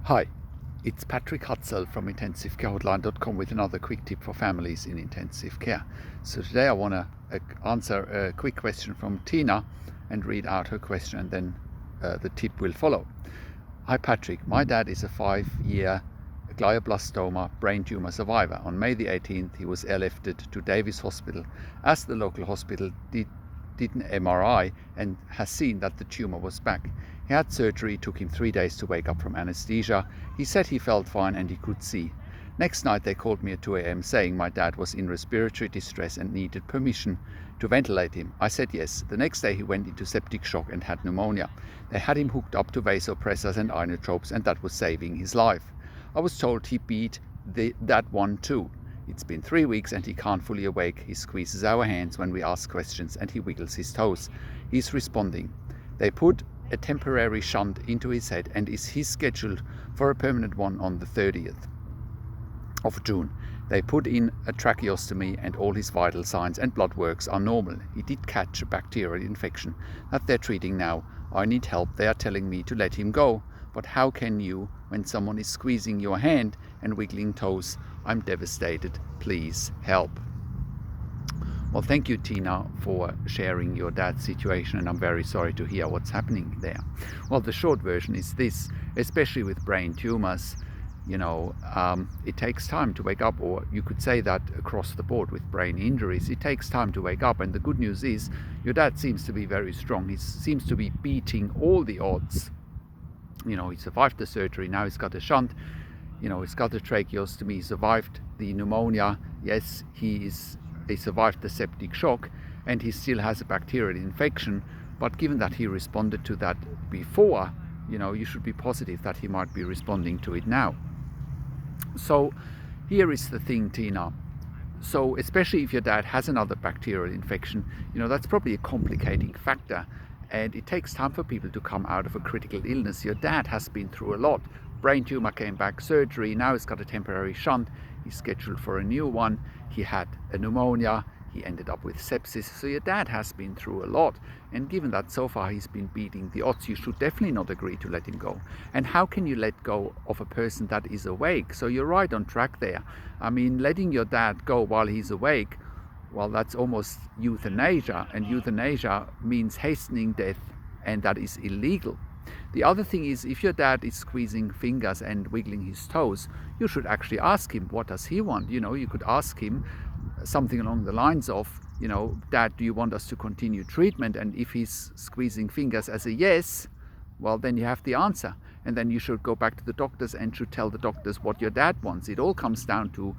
Hi, it's Patrick Hutzel from IntensiveCareHotline.com with another quick tip for families in intensive care. So today I want to answer a quick question from Tina and read out her question, and then the tip will follow. Hi Patrick, my dad is a 5-year glioblastoma brain tumor survivor. On May the 18th he was airlifted to Davis Hospital as the local hospital did an MRI and has seen that the tumor was back. He had surgery, took him 3 days to wake up from anesthesia. He said he felt fine and he could see. Next night they called me at 2 a.m. saying my dad was in respiratory distress and needed permission to ventilate him. I said yes. The next day he went into septic shock and had pneumonia. They had him hooked up to vasopressors and inotropes, and that was saving his life. I was told he beat that one too. It's been 3 weeks and he can't fully awake. He squeezes our hands when we ask questions and he wiggles his toes. He's responding. They put a temporary shunt into his head and he's scheduled for a permanent one on the 30th of June. They put in a tracheostomy and all his vital signs and blood works are normal. He did catch a bacterial infection that they're treating now. I need help. They are telling me to let him go. But how can you when someone is squeezing your hand and wiggling toes? I'm devastated. Please help. Well, thank you, Tina, for sharing your dad's situation, and I'm very sorry to hear what's happening there. Well, the short version is this: especially with brain tumors, it takes time to wake up, or you could say that across the board with brain injuries, it takes time to wake up. And the good news is your dad seems to be very strong. He seems to be beating all the odds. He survived the surgery. Now he's got a shunt. He's got a tracheostomy. He survived the pneumonia. Yes, he survived the septic shock, and he still has a bacterial infection. But given that he responded to that before, you should be positive that he might be responding to it now. So here is the thing, Tina. So especially if your dad has another bacterial infection, that's probably a complicating factor. And it takes time for people to come out of a critical illness. Your dad has been through a lot. Brain tumor came back, surgery, now he's got a temporary shunt. He's scheduled for a new one. He had a pneumonia. He ended up with sepsis. So your dad has been through a lot. And given that so far he's been beating the odds, you should definitely not agree to let him go. And how can you let go of a person that is awake? So you're right on track there. I mean, letting your dad go while he's awake, well, that's almost euthanasia, and euthanasia means hastening death, and that is illegal. The other thing is, if your dad is squeezing fingers and wiggling his toes, you should actually ask him, what does he want? You could ask him something along the lines of, Dad, do you want us to continue treatment? And if he's squeezing fingers as a yes, well, then you have the answer. And then you should go back to the doctors and should tell the doctors what your dad wants. It all comes down to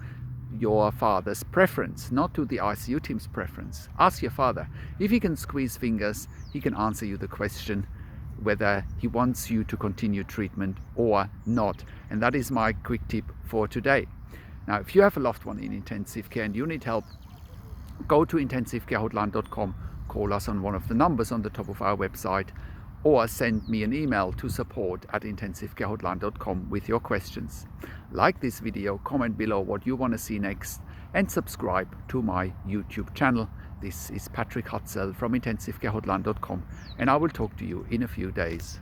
your father's preference, not to the ICU team's preference. Ask your father. If he can squeeze fingers, he can answer you the question whether he wants you to continue treatment or not. And that is my quick tip for today. Now, if you have a loved one in intensive care and you need help, go to IntensiveCareHotline.com, call us on one of the numbers on the top of our website, or send me an email to support@IntensiveCareHotline.com with your questions. Like this video, comment below what you want to see next, and subscribe to my YouTube channel. This is Patrick Hutzel from IntensiveCareHotline.com, and I will talk to you in a few days.